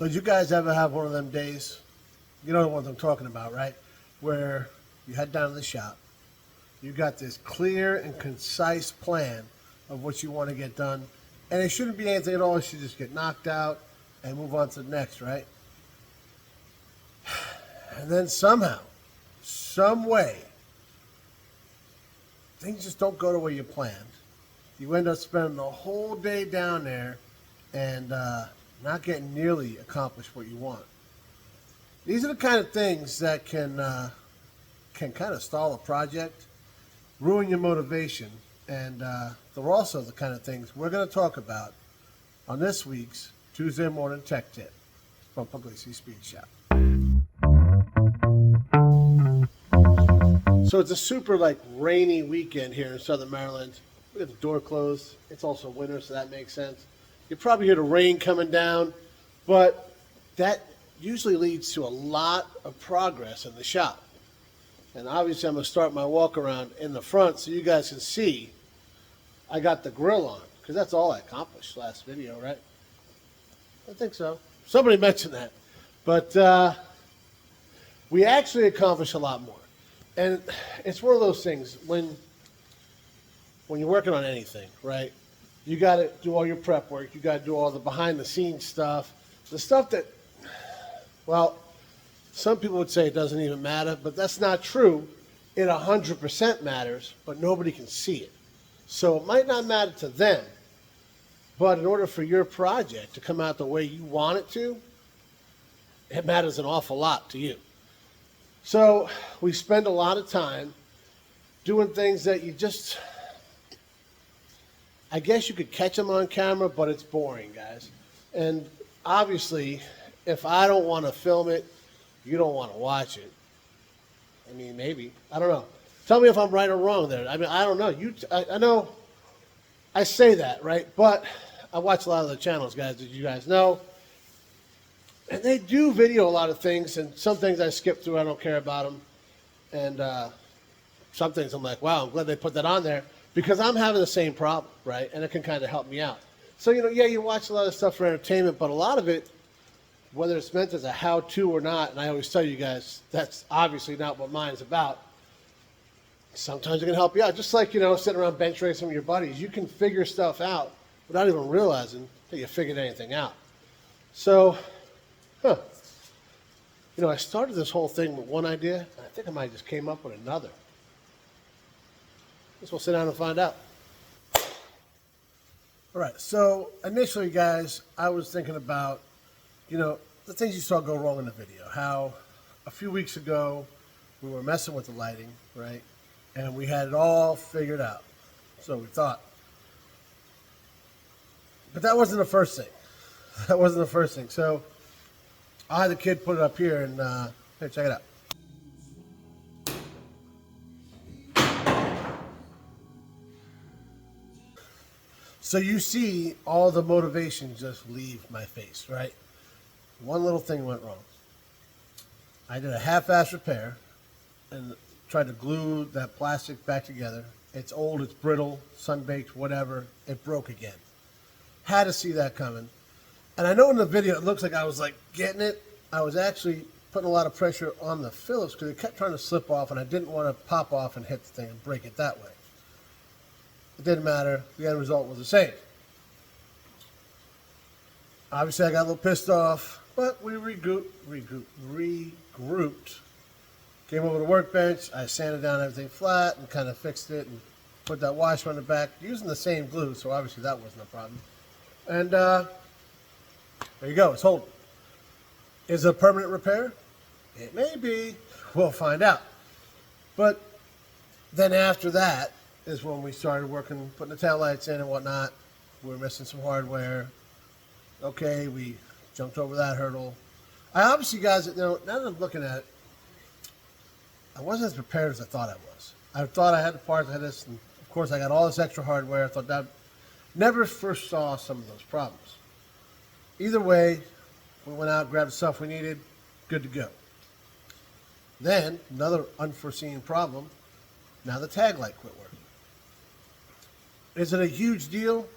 So did you guys ever have one of them days? You know the ones I'm talking about, right? Where you head down to the shop, you got this clear and concise plan of what you want to get done, and it shouldn't be anything at all. It should just get knocked out and move on to the next, right? And then somehow, some way, things just don't go the way you planned. You end up spending the whole day down there and not getting nearly accomplished what you want. These are the kind of things that can kind of stall a project, ruin your motivation, and they're also the kind of things we're going to talk about on this week's Tuesday Morning Tech Tip from Pugliese Speed Shop. So it's a super rainy weekend here in Southern Maryland. We have the door closed. It's also winter, so that makes sense. You probably hear the rain coming down, but that usually leads to a lot of progress in the shop. And obviously I'm going to start my walk around in the front so you guys can see I got the grill on, because that's all I accomplished last video, right? I think so. Somebody mentioned that. But we actually accomplished a lot more. And it's one of those things, when you're working on anything, right? You got to do all your prep work. You got to do all the behind-the-scenes stuff. The stuff that, well, some people would say it doesn't even matter, but that's not true. It 100% matters, but nobody can see it. So it might not matter to them, but in order for your project to come out the way you want it to, it matters an awful lot to you. So we spend a lot of time doing things that you just, I guess you could catch them on camera, but it's boring, guys. And obviously, if I don't want to film it, you don't want to watch it. I mean, maybe. I don't know. Tell me if I'm right or wrong there. I mean, I don't know. I know I say that, right? But I watch a lot of the channels, guys, as you guys know. And they do video a lot of things, and some things I skip through. I don't care about them. And some things I'm like, wow, I'm glad they put that on there, because I'm having the same problem, right? And it can kind of help me out. So, yeah, you watch a lot of stuff for entertainment, but a lot of it, whether it's meant as a how-to or not, and I always tell you guys, that's obviously not what mine's about. Sometimes it can help you out. Just like, sitting around bench racing with your buddies, you can figure stuff out without even realizing that you figured anything out. So, I started this whole thing with one idea, and I think I might have just came up with another. Guess we'll sit down and find out. All right, so initially, guys, I was thinking about, the things you saw go wrong in the video. How a few weeks ago, we were messing with the lighting, right? And we had it all figured out. So we thought. But that wasn't the first thing. That wasn't the first thing. So I had the kid put it up here, and here, check it out. So you see all the motivation just leave my face, right? One little thing went wrong. I did a half-ass repair and tried to glue that plastic back together. It's old, it's brittle, sun-baked, whatever. It broke again. Had to see that coming. And I know in the video it looks like I was getting it. I was actually putting a lot of pressure on the Phillips because it kept trying to slip off, and I didn't want to pop off and hit the thing and break it that way. It didn't matter. The end result was the same. Obviously, I got a little pissed off, but we regrouped, came over to the workbench. I sanded down everything flat and kind of fixed it and put that washer on the back using the same glue, so obviously that wasn't a problem. And there you go. It's holding. Is it a permanent repair? It may be. We'll find out. But then after that is when we started working, putting the taillights in and whatnot. We were missing some hardware. Okay, we jumped over that hurdle. I obviously, guys, now that I'm looking at it, I wasn't as prepared as I thought I was. I thought I had the parts, I had this, and of course I got all this extra hardware. I thought that, never first saw some of those problems. Either way, we went out, grabbed the stuff we needed, good to go. Then, another unforeseen problem, now the tag light quit working. Is it a huge deal?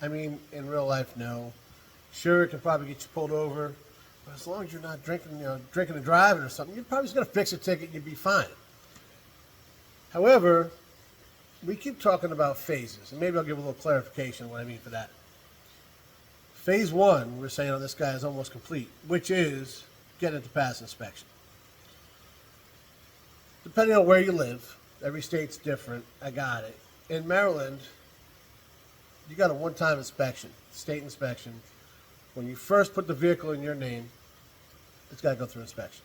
I mean, in real life, no. Sure, it can probably get you pulled over. But as long as you're not drinking and driving or something, you're probably just going to fix a ticket and you'll be fine. However, we keep talking about phases, and maybe I'll give a little clarification of what I mean for that. Phase one, we're saying on this guy is almost complete, which is getting it to pass inspection. Depending on where you live, every state's different. I got it. In Maryland, you got a one-time inspection, state inspection. When you first put the vehicle in your name, it's got to go through inspection.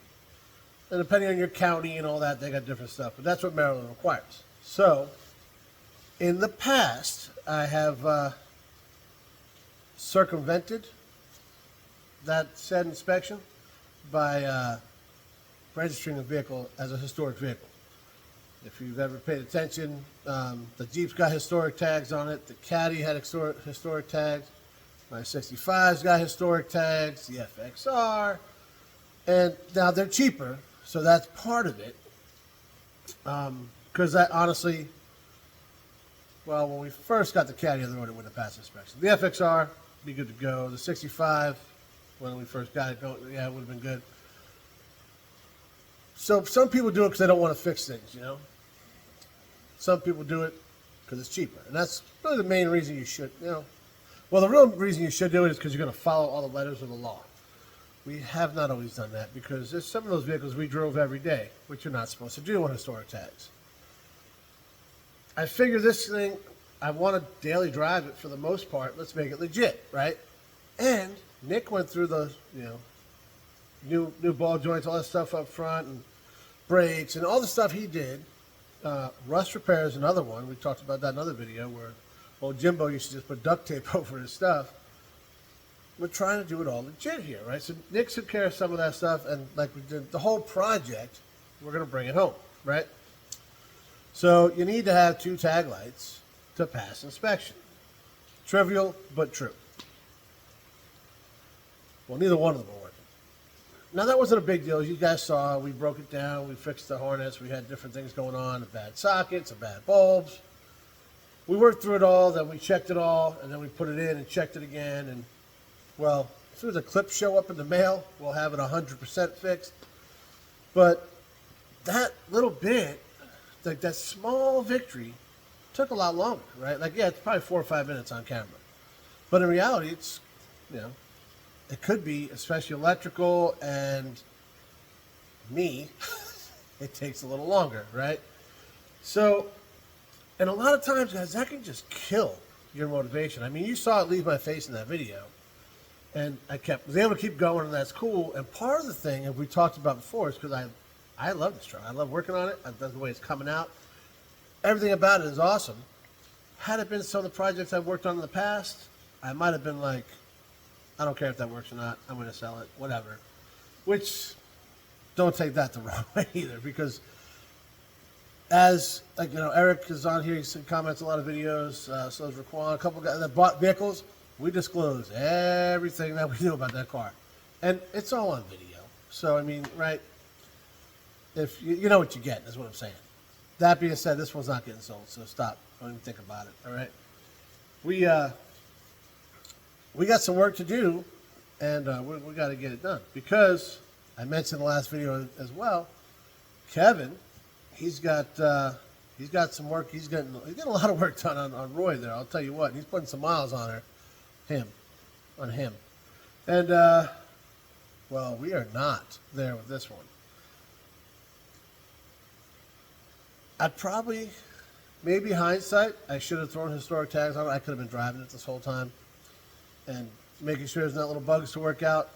And depending on your county and all that, they got different stuff. But that's what Maryland requires. So, in the past, I have circumvented that said inspection by registering a vehicle as a historic vehicle. If you've ever paid attention, the Jeep's got historic tags on it. The Caddy had historic tags. My 65's got historic tags. The FXR. And now they're cheaper, so that's part of it. Because that honestly, well, when we first got the Caddy on the road, it wouldn't have passed inspection. The FXR, be good to go. The 65, when we first got it going, yeah, it would have been good. So some people do it because they don't want to fix things, you know. Some people do it because it's cheaper. And that's really the main reason you should, you know. Well, the real reason you should do it is because you're going to follow all the letters of the law. We have not always done that because there's some of those vehicles we drove every day, which you're not supposed to do on historic tags. I figure this thing, I want to daily drive it for the most part. Let's make it legit, right? And Nick went through those, you know, new ball joints, all that stuff up front, and brakes, and all the stuff he did. Rust repair is another one. We talked about that in another video where old Jimbo used to just put duct tape over his stuff. We're trying to do it all legit here, right? So Nick took care of some of that stuff, and like we did the whole project, we're going to bring it home, right? So you need to have 2 tag lights to pass inspection. Trivial, but true. Well, neither one of them are working. Now, that wasn't a big deal. As you guys saw, we broke it down. We fixed the harness. We had different things going on, bad sockets, bad bulbs. We worked through it all, then we checked it all, and then we put it in and checked it again. And, well, as soon as the clips show up in the mail, we'll have it 100% fixed. But that little bit, like that small victory, took a lot longer, right? Like, yeah, it's probably 4 or 5 minutes on camera. But in reality, it's, you know, it could be, especially electrical and me, it takes a little longer, right? So, and a lot of times, guys, that can just kill your motivation. I mean, you saw it leave my face in that video. And I was able to keep going, and that's cool. And part of the thing, as we talked about before, is because I love this truck. I love working on it. I love the way it's coming out. Everything about it is awesome. Had it been some of the projects I've worked on in the past, I might have been like, I don't care if that works or not. I'm going to sell it, whatever. Which, don't take that the wrong way either, because as, like, you know, Eric is on here, he comments a lot of videos, so is Raquan, a couple guys that bought vehicles. We disclose everything that we knew about that car. And it's all on video. So, I mean, right, if you know what you get, is what I'm saying. That being said, this one's not getting sold, so stop. Don't even think about it, all right? We got some work to do, and we got to get it done. Because, I mentioned in the last video as well, Kevin, he's got some work. He's getting a lot of work done on Roy there. I'll tell you what. He's putting some miles on him. And, well, we are not there with this one. I'd probably, maybe hindsight, I should have thrown historic tags on it. I could have been driving it this whole time and making sure there's not little bugs to work out.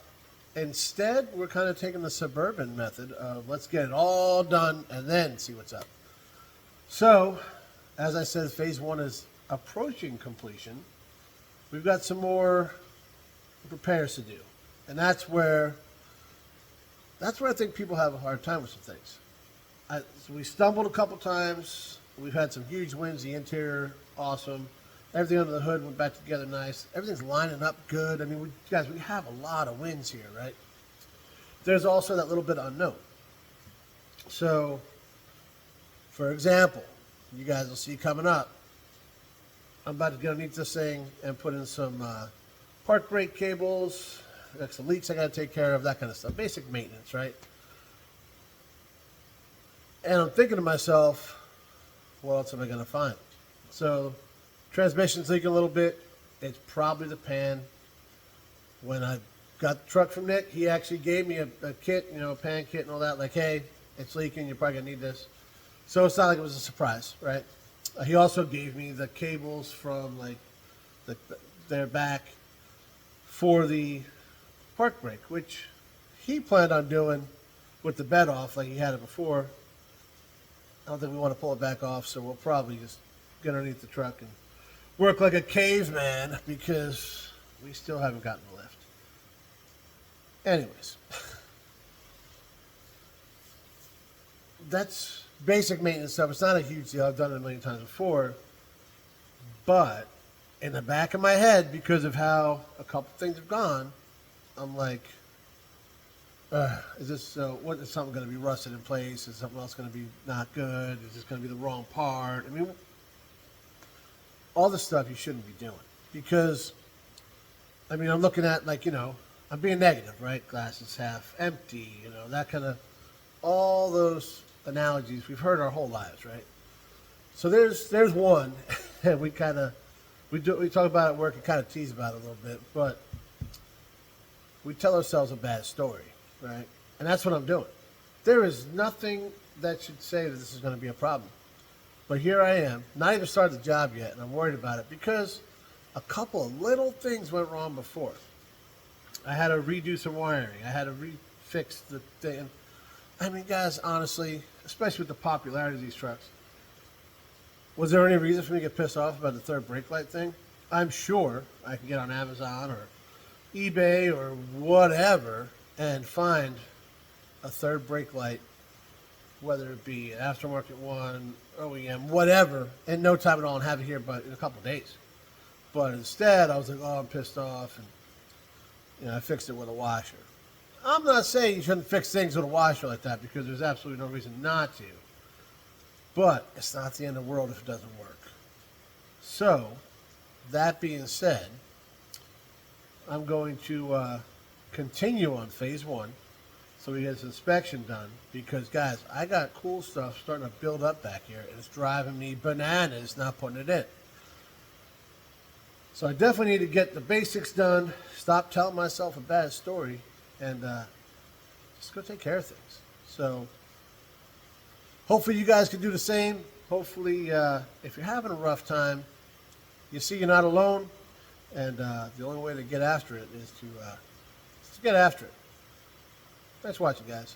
Instead, we're kind of taking the suburban method of let's get it all done and then see what's up. So, as I said, phase one is approaching completion. We've got some more repairs to do. And that's where I think people have a hard time with some things. So we stumbled a couple times. We've had some huge wins. The interior, awesome. Everything under the hood went back together nice. Everything's lining up good. I mean, we have a lot of wins here, right? There's also that little bit unknown. So, for example, you guys will see coming up, I'm about to get underneath this thing and put in some park brake cables, got some leaks I got to take care of, that kind of stuff. Basic maintenance, right? And I'm thinking to myself, what else am I going to find? So, transmission's leaking a little bit. It's probably the pan. When I got the truck from Nick, he actually gave me a kit, a pan kit and all that. Like, hey, it's leaking. You're probably going to need this. So it's not like it was a surprise, right? He also gave me the cables from, like, their back for the park brake, which he planned on doing with the bed off like he had it before. I don't think we want to pull it back off, so we'll probably just get underneath the truck and work like a caveman because we still haven't gotten the lift. Anyways, that's basic maintenance stuff. It's not a huge deal. I've done it a million times before. But in the back of my head, because of how a couple things have gone, I'm like, is this what is something going to be rusted in place? Is something else going to be not good? Is this going to be the wrong part? I mean, all the stuff you shouldn't be doing because, I mean, I'm looking at I'm being negative, right? Glass is half empty, that kind of, all those analogies we've heard our whole lives, right? So there's one, and we talk about it at work and kind of tease about it a little bit, but we tell ourselves a bad story. Right? And that's what I'm doing. There is nothing that should say that this is going to be a problem. But here I am, not even started the job yet, and I'm worried about it because a couple of little things went wrong before. I had to redo some wiring. I had to refix the thing. I mean, guys, honestly, especially with the popularity of these trucks, was there any reason for me to get pissed off about the third brake light thing? I'm sure I could get on Amazon or eBay or whatever and find a third brake light, whether it be an aftermarket one, OEM, whatever, in no time at all and have it here but in a couple of days. But instead, I was like, oh, I'm pissed off, and I fixed it with a washer. I'm not saying you shouldn't fix things with a washer like that because there's absolutely no reason not to. But it's not the end of the world if it doesn't work. So, that being said, I'm going to continue on phase one so we get this inspection done because, guys, I got cool stuff starting to build up back here and it's driving me bananas not putting it in. So I definitely need to get the basics done, stop telling myself a bad story, and just go take care of things. So hopefully you guys can do the same. Hopefully if you're having a rough time, you see you're not alone, and the only way to get after it is to get after it. Thanks for watching, guys.